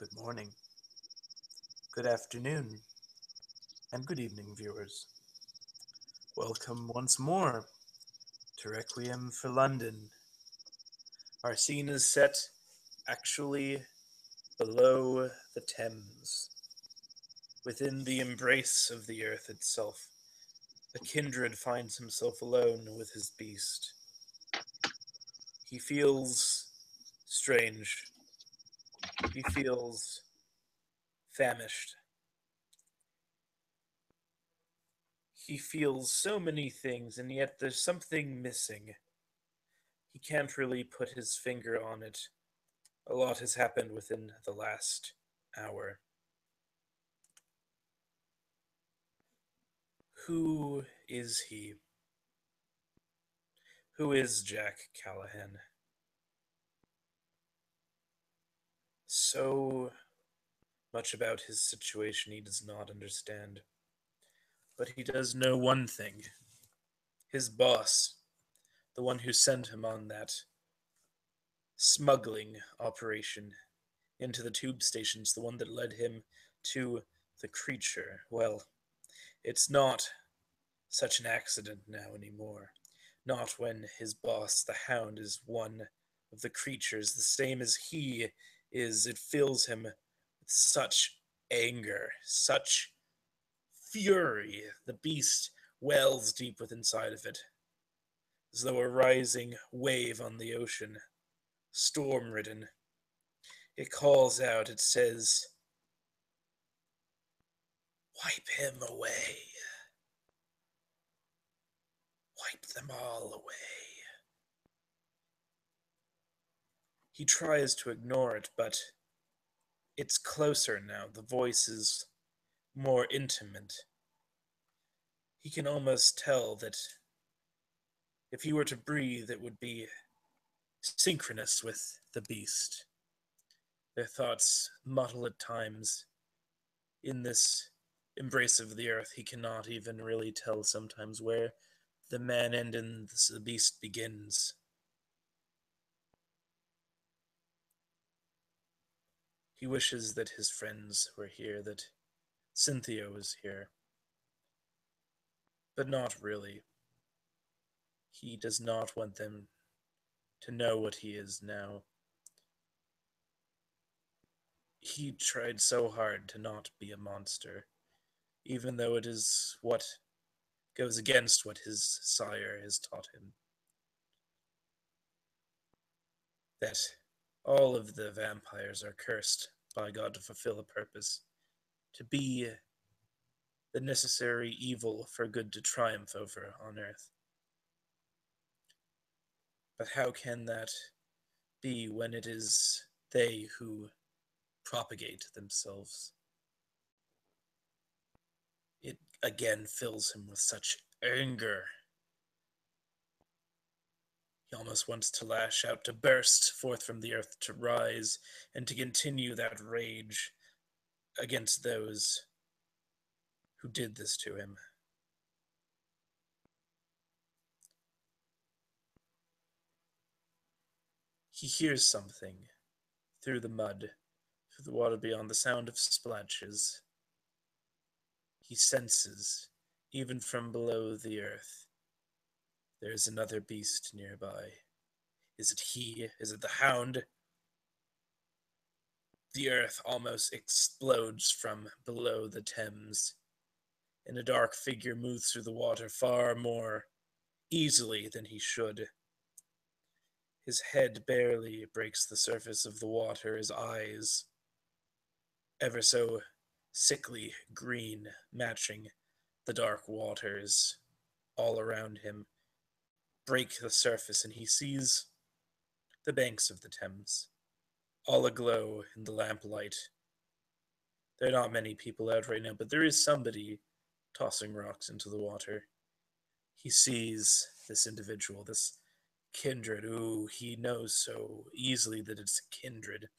Good morning, good afternoon, and good evening, viewers. Welcome once more to Requiem for London. Our scene is set actually below the Thames, within the embrace of the earth itself. A kindred finds himself alone with his beast. He feels strange. He feels famished. He feels so many things, and yet there's something missing. He can't really put his finger on it. A lot has happened within the last hour. Who is he? Who is Jack Callahan? So much about his situation he does not understand. But he does know one thing. His boss, the one who sent him on that smuggling operation into the tube stations, the one that led him to the creature, well, it's not such an accident now anymore. Not when his boss, the Hound, is one of the creatures, the same as he is. It fills him with such anger, such fury. The beast wells deep within inside of it, as though a rising wave on the ocean, storm ridden. It calls out, it says, "Wipe him away. Wipe them all away." He tries to ignore it, but it's closer now. The voice is more intimate. He can almost tell that if he were to breathe, it would be synchronous with the beast. Their thoughts muddle at times. In this embrace of the earth, he cannot even really tell sometimes where the man end and the beast begins. He wishes that his friends were here, that Cynthia was here. But not really. He does not want them to know what he is now. He tried so hard to not be a monster, even though it is what goes against what his sire has taught him. That all of the vampires are cursed by God to fulfill a purpose, to be the necessary evil for good to triumph over on earth. But how can that be when it is they who propagate themselves? It again fills him with such anger. He almost wants to lash out, to burst forth from the earth, to rise, and to continue that rage against those who did this to him. He hears something through the mud, through the water beyond, the sound of splashes. He senses, even from below the earth, there is another beast nearby. Is it he? Is it the Hound? The earth almost explodes from below the Thames, and a dark figure moves through the water far more easily than he should. His head barely breaks the surface of the water, his eyes, ever so sickly green, matching the dark waters all around him, break the surface, and he sees the banks of the Thames, all aglow in the lamplight. There are not many people out right now, but there is somebody tossing rocks into the water. He sees this individual, this kindred. Ooh, he knows so easily that it's a kindred.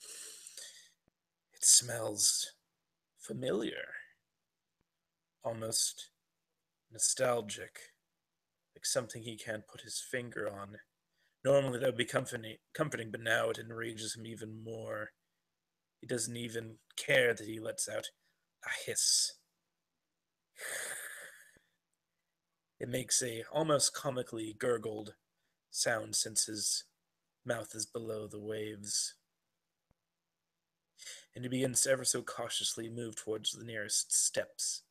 It smells familiar, almost nostalgic, like something he can't put his finger on. Normally that would be comforting, but now it enrages him even more. He doesn't even care that he lets out a hiss. It makes a almost comically gurgled sound since his mouth is below the waves. And he begins to ever so cautiously move towards the nearest steps.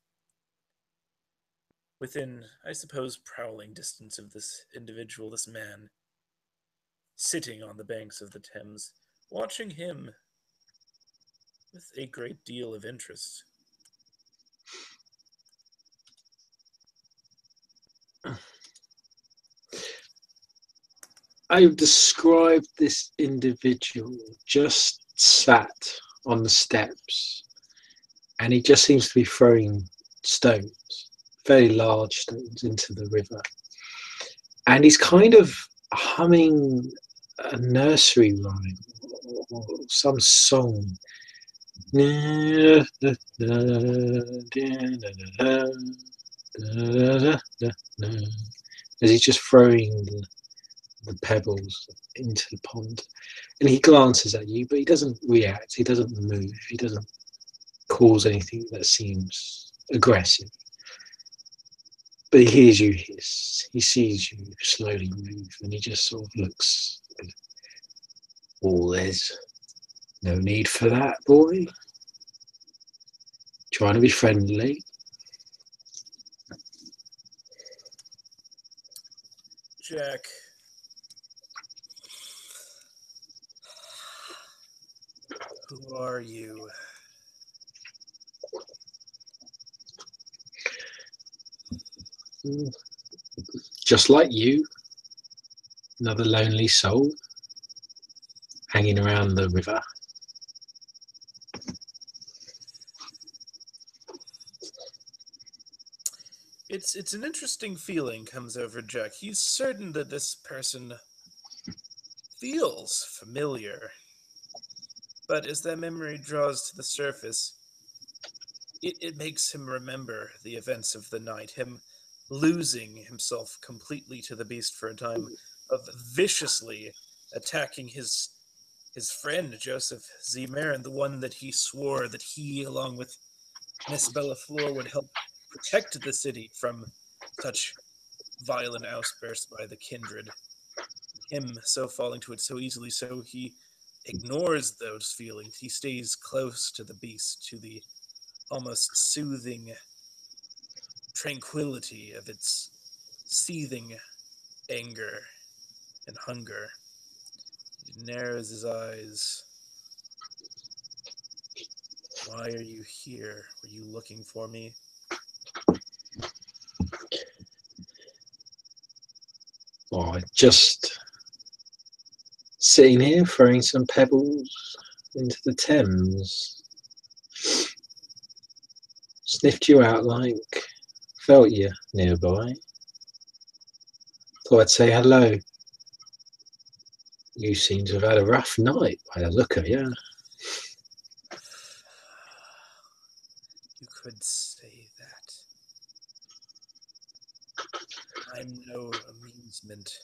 Within, I suppose, prowling distance of this individual, this man, sitting on the banks of the Thames, watching him with a great deal of interest. I would describe this individual just sat on the steps, and he just seems to be throwing stones, very large stones, into the river. And he's kind of humming a nursery rhyme or some song. As he's just throwing the pebbles into the pond. And he glances at you, but he doesn't react, he doesn't move, he doesn't cause anything that seems aggressive. But he hears you hiss, he sees you slowly move, and he just sort of looks. Oh, there's no need for that, boy. Trying to be friendly. Jack, who are you? Just like you, another lonely soul hanging around the river. It's an interesting feeling comes over Jack. He's certain that this person feels familiar. But as that memory draws to the surface, it makes him remember the events of the night, him losing himself completely to the beast for a time, of viciously attacking his friend Joseph Z. Marin, the one that he swore that he, along with Miss Bellafleur, would help protect the city from such violent outbursts by the kindred. Him so falling to it so easily, so he ignores those feelings. He stays close to the beast, to the almost soothing tranquility of its seething anger and hunger. He narrows his eyes. Why are you here? Were you looking for me? Oh, just sitting here throwing some pebbles into the Thames. Sniffed you out like, felt you nearby. Thought I'd say hello. You seem to have had a rough night by the look of you. You could say that. I'm no amusement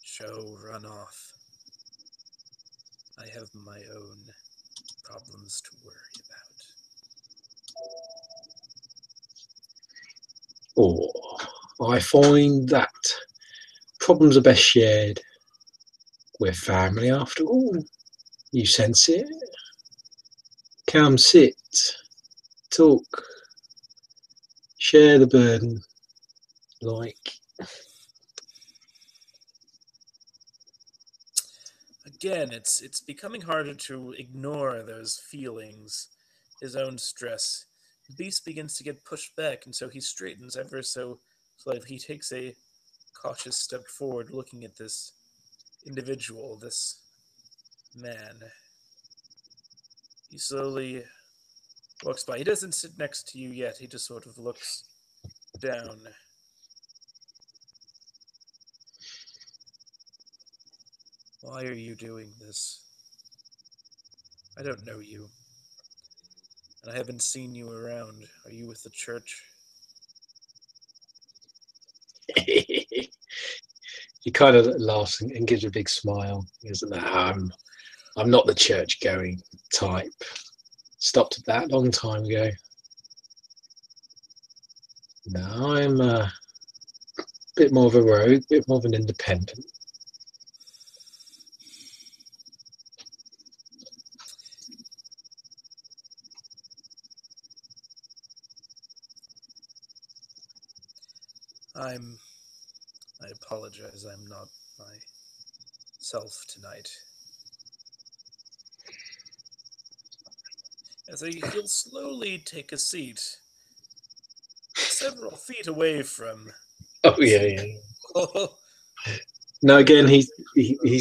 show runoff. I have my own problems to worry about. Oh, I find that problems are best shared. We're family after all. You sense it? Come sit, talk, share the burden. Like, Again, it's becoming harder to ignore those feelings, his own stress. The beast begins to get pushed back, and so he straightens ever so slightly. He takes a cautious step forward, looking at this individual, this man. He slowly walks by. He doesn't sit next to you yet. He just sort of looks down. Why are you doing this? I don't know you. And I haven't seen you around. Are you with the church? he kind of laughs and gives a big smile. He goes, "No, I'm not the church-going type. stopped at that long time ago. No, I'm a bit more of a rogue, a bit more of an independent. I apologize, I'm not myself tonight. As he'll slowly take a seat several feet away from Oh this yeah, yeah. individual. No, again, he's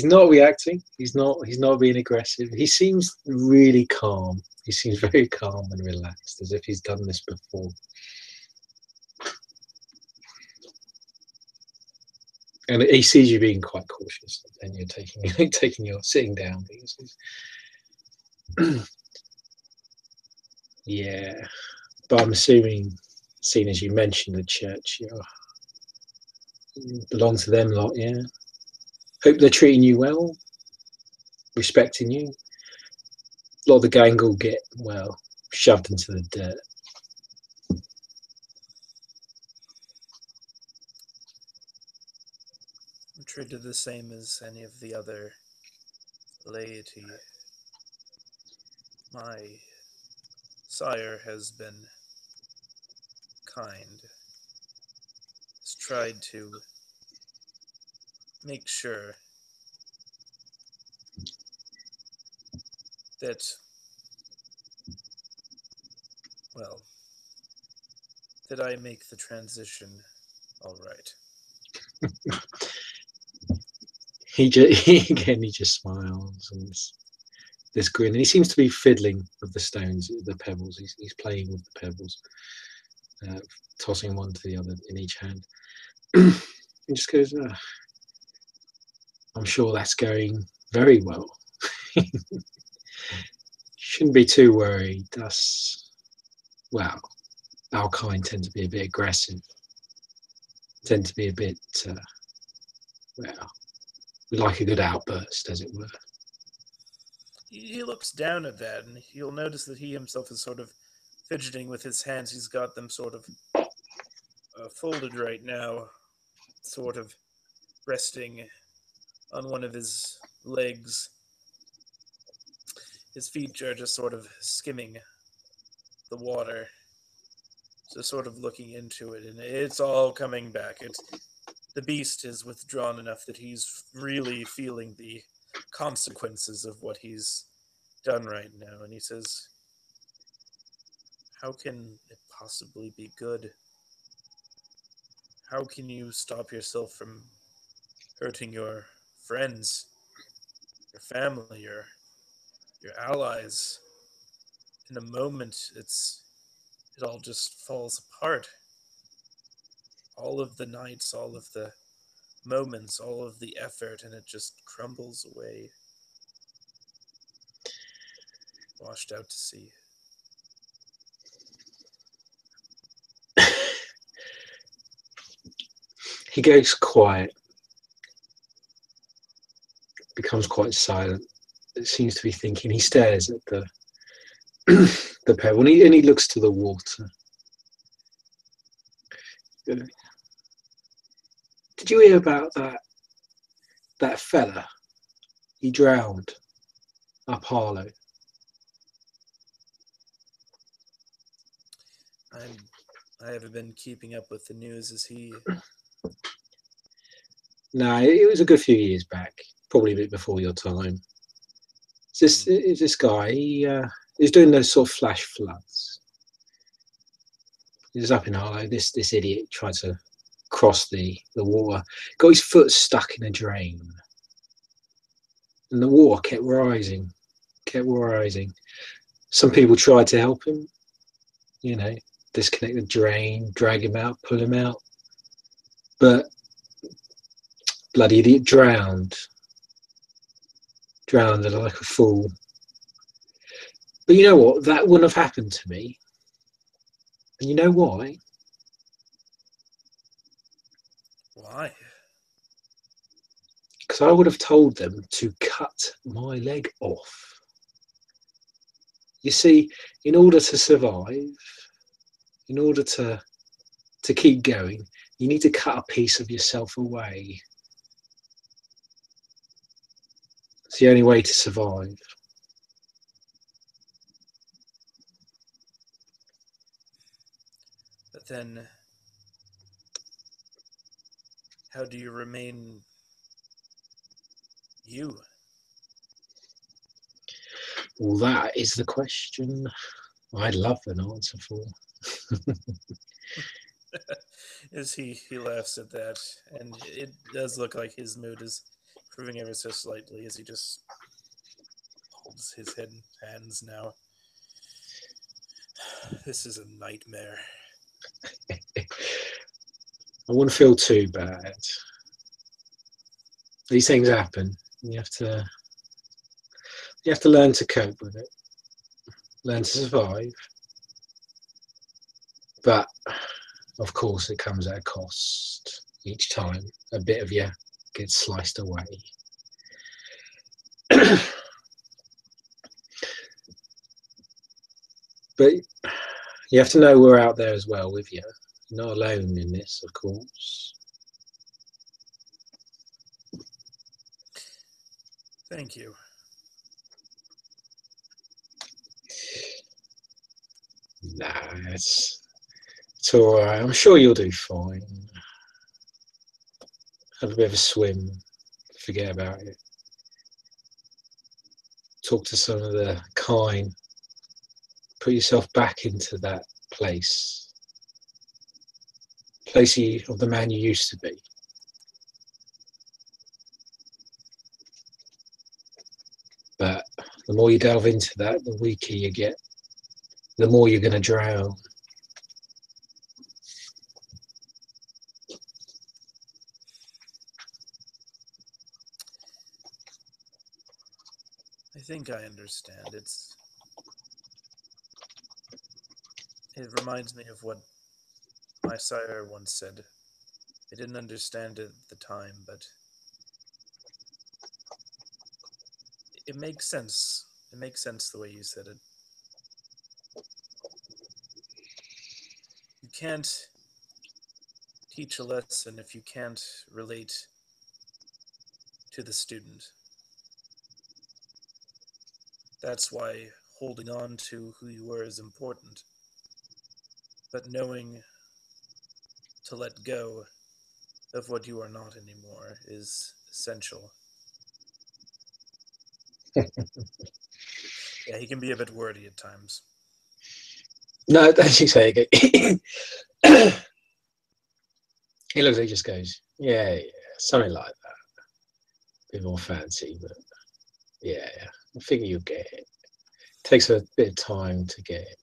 not reacting. He's not being aggressive. He seems really calm. He seems very calm and relaxed, as if he's done this before. And he sees you being quite cautious, and you're taking your sitting down. Yeah, but I'm assuming, seeing as you mentioned the church, you belong to them lot. Yeah. Hope they're treating you well, respecting you. A lot of the Gangrel get shoved into the dirt. I'm treated the same as any of the other laity. My sire has been kind, has tried to make sure that, well, that I make the transition all right. He just smiles and this grin, and he seems to be fiddling with the stones, the pebbles. He's playing with the pebbles, tossing one to the other in each hand. He just goes, I'm sure that's going very well. Shouldn't be too worried. Well, our kind tend to be a bit aggressive, tend to be a bit, we like a good outburst, as it were. He looks down at that, and you'll notice that he himself is sort of fidgeting with his hands. He's got them sort of folded right now, sort of resting on one of his legs. His feet are just sort of skimming the water, just sort of looking into it, and it's all coming back. The beast is withdrawn enough that he's really feeling the consequences of what he's done right now, and he says, how can it possibly be good? How can you stop yourself from hurting your friends, your family, your allies? In a moment, it all just falls apart. All of the nights, all of the moments, all of the effort, and it just crumbles away, washed out to sea. He goes quiet, becomes quite silent. It seems to be thinking. He stares at the the pebble, and he looks to the water. Did you hear about that fella? He drowned up Harlow. I haven't been keeping up with the news. Is he? No, it was a good few years back, probably a bit before your time. This guy, he was doing those sort of flash floods. He was up in Harlow. This idiot tried to cross the water, got his foot stuck in a drain, and the water kept rising, kept rising. Some people tried to help him, disconnect the drain, drag him out, pull him out, but bloody idiot drowned like a fool. But you know what? That wouldn't have happened to me. And you know why? Why? Because I would have told them to cut my leg off. You see, in order to survive, in order to keep going, you need to cut a piece of yourself away. It's the only way to survive. But then, how do you remain you? Well, that is the question I'd love an answer for. As he laughs at that, and it does look like his mood is improving ever so slightly as he just holds his head in hands now. This is a nightmare. I wouldn't feel too bad. These things happen. You have to learn to cope with it, learn to survive. But of course, it comes at a cost. Each time, a bit of you gets sliced away. But you have to know we're out there as well with you. You're not alone in this, of course. Thank you. Nah, it's all right. I'm sure you'll do fine. Have a bit of a swim. Forget about it. Talk to some of the kind. Put yourself back into that place of the man you used to be. But the more you delve into that, the weaker you get, the more you're going to drown. I think I understand. It reminds me of what my sire once said. I didn't understand it at the time, but it makes sense. It makes sense the way you said it. You can't teach a lesson if you can't relate to the student. That's why holding on to who you were is important. But knowing to let go of what you are not anymore is essential. Yeah, he can be a bit wordy at times. No, that's you say again. He looks, he just goes, yeah, something like that. A bit more fancy, but yeah, I figure you'll get it. Takes a bit of time to get it.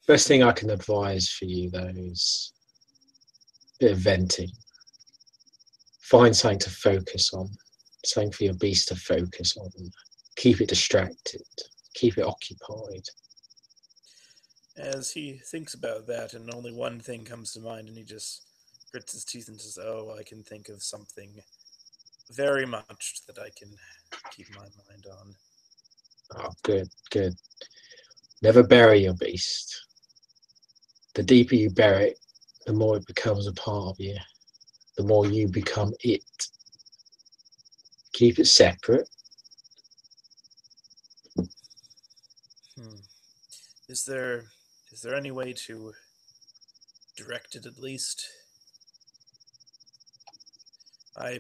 Best thing I can advise for you though is a bit of venting. Find something to focus on, something for your beast to focus on. Keep it distracted, keep it occupied. As he thinks about that, and only one thing comes to mind, and he just grits his teeth and says, "Oh, I can think of something very much that I can keep my mind on." Oh, good, good. Never bury your beast. The deeper you bury it, the more it becomes a part of you, the more you become it. Keep it separate. Hmm. Is there any way to direct it at least? I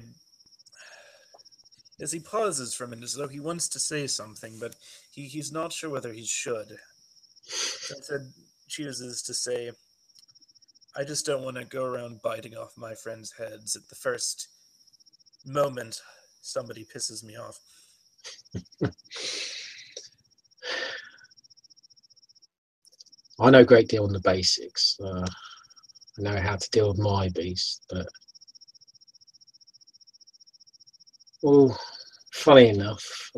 As he pauses for a minute, as though he wants to say something, but he's not sure whether he should. So instead chooses to say, "I just don't want to go around biting off my friends' heads at the first moment somebody pisses me off." I know a great deal on the basics. I know how to deal with my beast, but well, funny enough,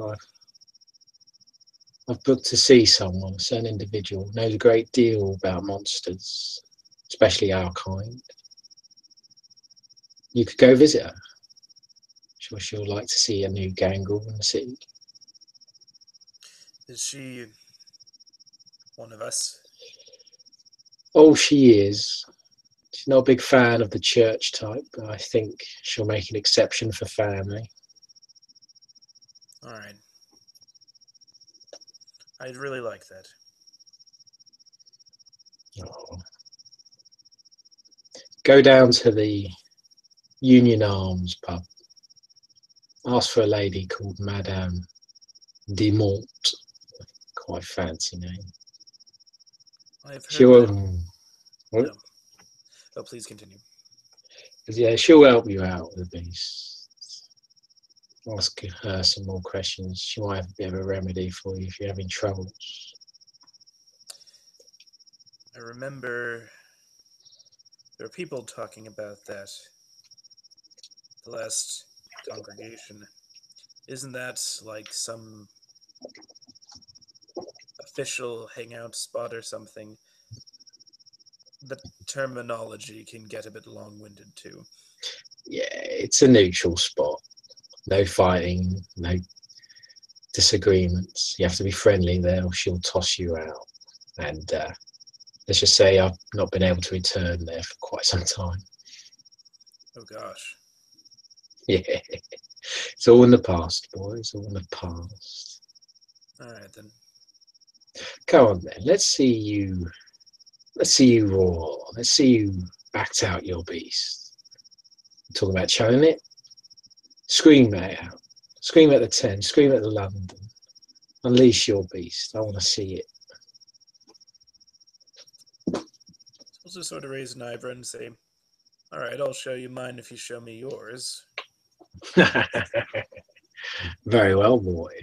I've booked to see someone, a certain individual, knows a great deal about monsters, especially our kind. You could go visit her. Sure, she'll like to see a new Gangrel in the city. Is she one of us? Oh, she is. She's not a big fan of the church type, but I think she'll make an exception for family. All right. I'd really like that. Oh. Go down to the Union Arms pub. Ask for a lady called Madame Demont. Quite fancy name. I've heard She'll, that. well, No. Oh, please continue. yeah, she'll help you out with the beast. Ask her some more questions. She might have a bit of a remedy for you if you're having troubles. I remember there were people talking about that. The last congregation. Isn't that like some official hangout spot or something? The terminology can get a bit long-winded too. Yeah, it's a neutral spot. No fighting, no disagreements. You have to be friendly there or she'll toss you out. And let's just say I've not been able to return there for quite some time. Oh gosh. Yeah, it's all in the past, boys, all in the past. All right then. Come on then, let's see you roar. Let's see you act out your beast. I'm talking about showing it. Scream it out. Scream at the 10. Scream at the London. Unleash your beast. I want to see it. Supposed to sort of raise an eyebrow and say, "All right, I'll show you mine if you show me yours." Very well, boy.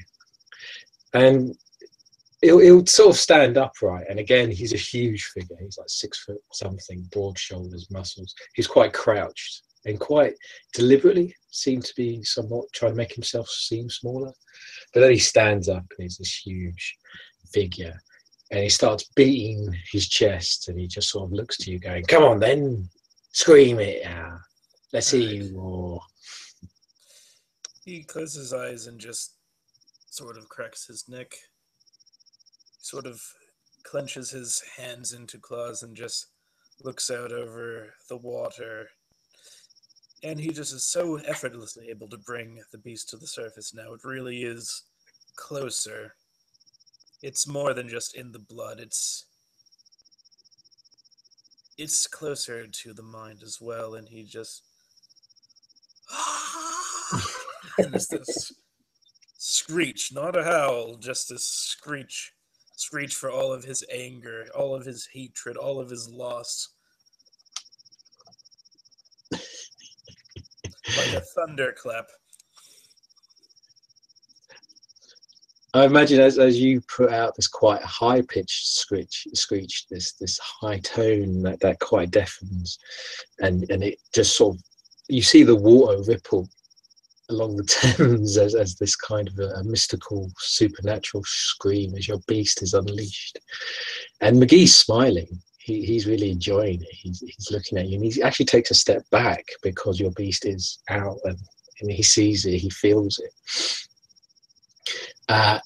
And he'll sort of stand upright. And again, he's a huge figure. He's like 6 foot something, broad shoulders, muscles. He's quite crouched and quite deliberately seemed to be somewhat trying to make himself seem smaller. But then he stands up and he's this huge figure. And he starts beating his chest and he just sort of looks to you going, come on then, scream it out. Let's All hear right. you roar. He closes his eyes and just sort of cracks his neck. Sort of clenches his hands into claws and just looks out over the water. And he just is so effortlessly able to bring the beast to the surface now. It really is closer. It's more than just in the blood. It's closer to the mind as well, and he just and this screech, not a howl, just a screech for all of his anger, all of his hatred, all of his loss, like a thunderclap. I imagine as you put out this quite high pitched screech, this high tone that quite deafens, and it just sort of you see the water ripple along the Thames as this kind of a mystical supernatural scream as your beast is unleashed. And McGee's smiling. He's really enjoying it. He's looking at you, and he actually takes a step back because your beast is out, and he sees it, he feels it.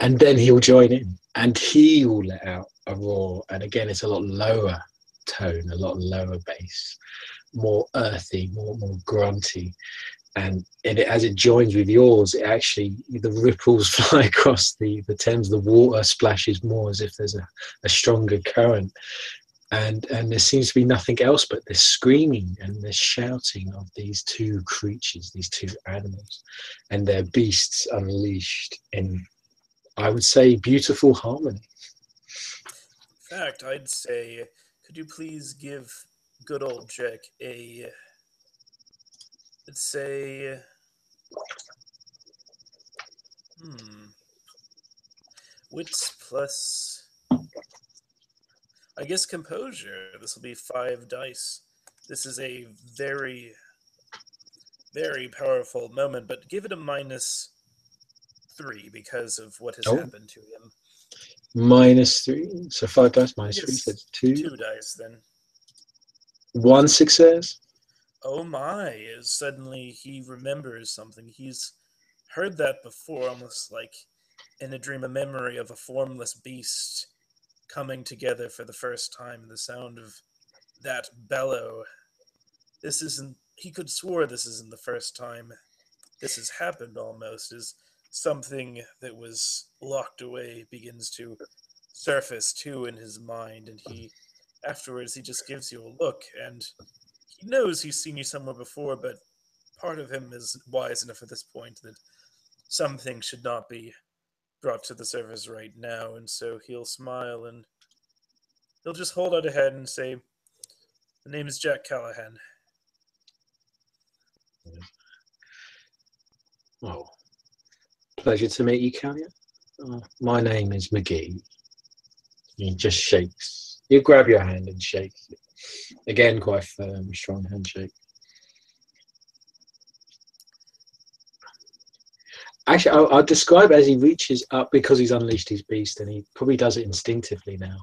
And then he'll join in and he will let out a roar. And again, it's a lot lower tone, a lot lower bass, more earthy, more grunty. And as it joins with yours, it actually, the ripples fly across the Thames, the water splashes more as if there's a stronger current. And there seems to be nothing else but this screaming and this shouting of these two creatures, these two animals, and their beasts unleashed in, I would say, beautiful harmony. In fact, I'd say, could you please give good old Jack a, let's say, wits plus, I guess, composure. This will be 5 dice. This is a very, very powerful moment, but give it a -3 because of what has Oh, happened to him. -3. So 5 dice I -3. So guess it's two. 2 dice then. One success. Oh my, suddenly he remembers something. He's heard that before, almost like in a dream a memory of a formless beast coming together for the first time. The sound of that bellow. This isn't. He could swear this isn't the first time this has happened. Almost as something that was locked away begins to surface too in his mind, and he afterwards he just gives you a look, and he knows he's seen you somewhere before, but part of him is wise enough at this point that some things should not be brought to the surface right now, and so he'll smile and he'll just hold out a hand and say, "The name is Jack Callahan." Oh, pleasure to meet you, Callian. My name is McGee. He just shakes. You grab your hand and shake. Again, quite firm, strong handshake. Actually, I'll describe as he reaches up because he's unleashed his beast, and he probably does it instinctively now,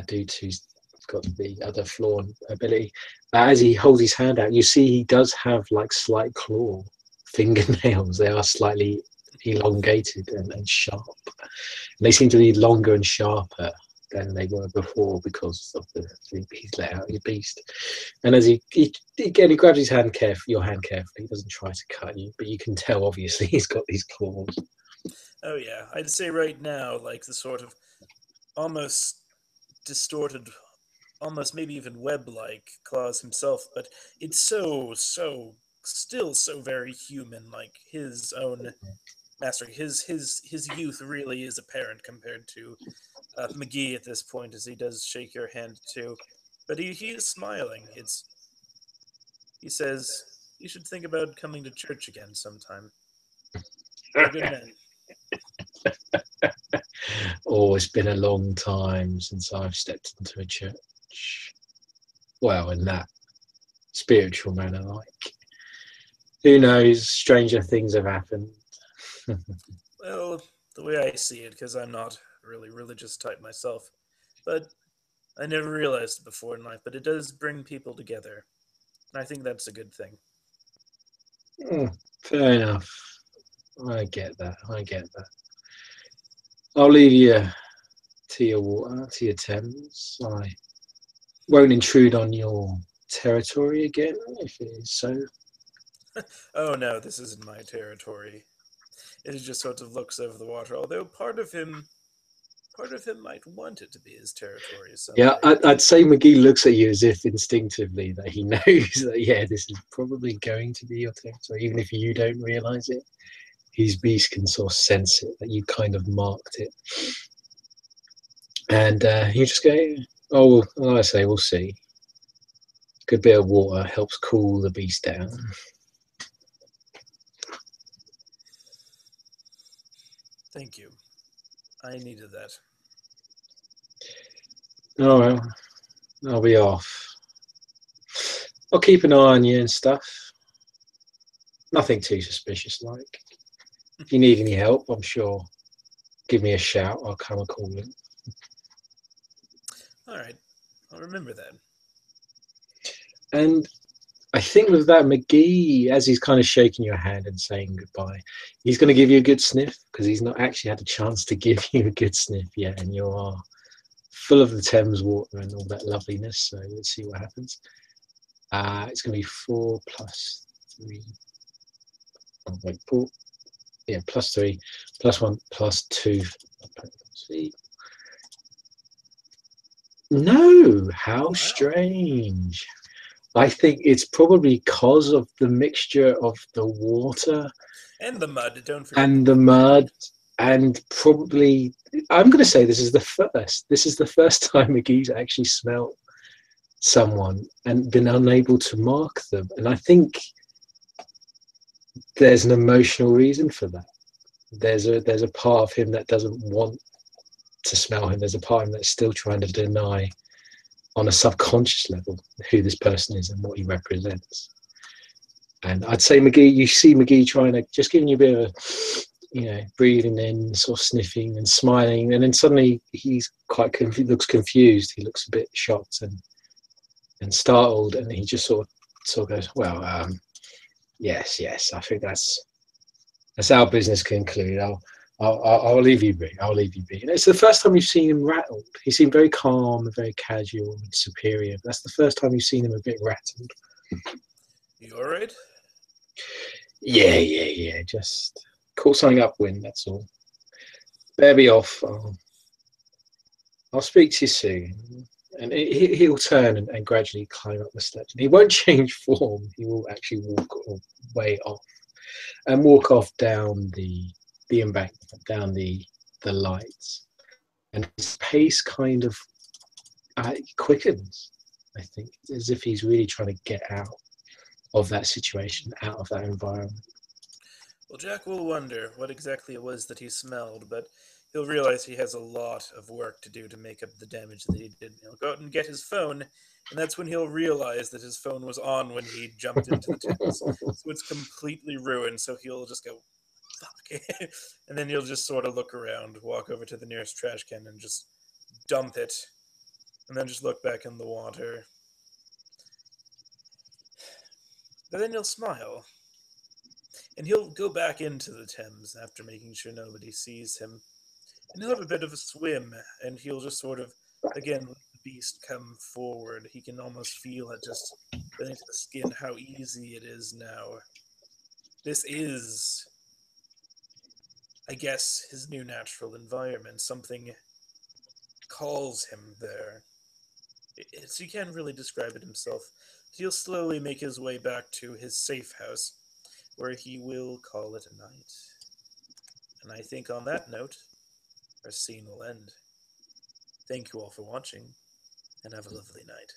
due to he's got the other flaw ability. As he holds his hand out, you see he does have like slight claw fingernails. They are slightly elongated and sharp. And they seem to be longer and sharper than they were before because of he's let out his beast. And as he grabs his hand your hand carefully. He doesn't try to cut you, but you can tell obviously he's got these claws. Oh yeah, I'd say right now, like the sort of almost distorted, almost maybe even web-like claws himself, but it's still so very human, like his own mastery. His youth really is apparent compared to McGee at this point, as he does shake your hand too. But he is smiling. He says, "You should think about coming to church again sometime. You're a good man." Oh, it's been a long time since I've stepped into a church. Well, in that spiritual manner, like who knows, stranger things have happened. Well, the way I see it, because I'm not a really religious type myself, but I never realized it before in life, but it does bring people together. And I think that's a good thing. Fair enough. I get that. I get that. I'll leave you to your water, to your Thames. I won't intrude on your territory again, if it is so. Oh no, this isn't my territory. It just sort of looks over the water, although part of him might want it to be his territory Yeah, someday. I'd say McGee looks at you as if instinctively that he knows that, yeah, this is probably going to be your territory, even if you don't realize it. His beast can sort of sense it, that you kind of marked it. And you just go, oh, well, I say, we'll see. Good bit of water helps cool the beast down. Thank you. I needed that. Oh, well, I'll be off. I'll keep an eye on you and stuff. Nothing too suspicious like. If you need any help, I'm sure. Give me a shout. I'll come and call you. All right, I'll remember that. And I think with that, McGee, as he's kind of shaking your hand and saying goodbye, he's going to give you a good sniff because he's not actually had a chance to give you a good sniff yet. And you are full of the Thames water and all that loveliness. So let's see what happens. It's going to be 4 plus 3. Oh, wait, 4. Yeah, plus 3, plus 1, plus 2. See. No, how Oh wow. strange. I think it's probably because of the mixture of the water And the mud. Don't forget the and the mud. mud, and probably I'm going to say this is the first. This is the first time McGee's actually smelled someone and been unable to mark them. And I think there's an emotional reason for that. There's a part of him that doesn't want to smell him. There's a part of him that's still trying to deny on a subconscious level who this person is and what he represents. And I'd say McGee, you see McGee trying to just giving you a bit of a, breathing in, sort of sniffing and smiling, and then suddenly he's quite looks confused. He looks a bit shocked and startled, and he just sort of goes, "Well, yes, I think that's our business concluded. I'll I'll leave you be. I'll leave you be. And it's the first time you've seen him rattled. He seemed very calm and very casual and superior. That's the first time you've seen him a bit rattled. You alright? Yeah. Just caught something upwind, that's all. Bear me off. I'll speak to you soon. And he'll turn and gradually climb up the steps. And he won't change form. He will actually walk way off and walk off down the embankment, down the lights. And his pace kind of quickens, I think, as if he's really trying to get out of that situation, out of that environment. Well, Jack will wonder what exactly it was that he smelled, but he'll realize he has a lot of work to do to make up the damage that he did. He'll go out and get his phone, and that's when he'll realize that his phone was on when he jumped into the Thames. So it's completely ruined, so he'll just go, fuck. And then he'll just sort of look around, walk over to the nearest trash can, and just dump it, and then just look back in the water. But then he'll smile, and he'll go back into the Thames after making sure nobody sees him. And he'll have a bit of a swim, and he'll just sort of, again, let the beast come forward. He can almost feel it just beneath the skin how easy it is now. This is, I guess, his new natural environment. Something calls him there. He can't really describe it himself. He'll slowly make his way back to his safe house, where he will call it a night. And I think on that note, our scene will end. Thank you all for watching, and have a lovely night.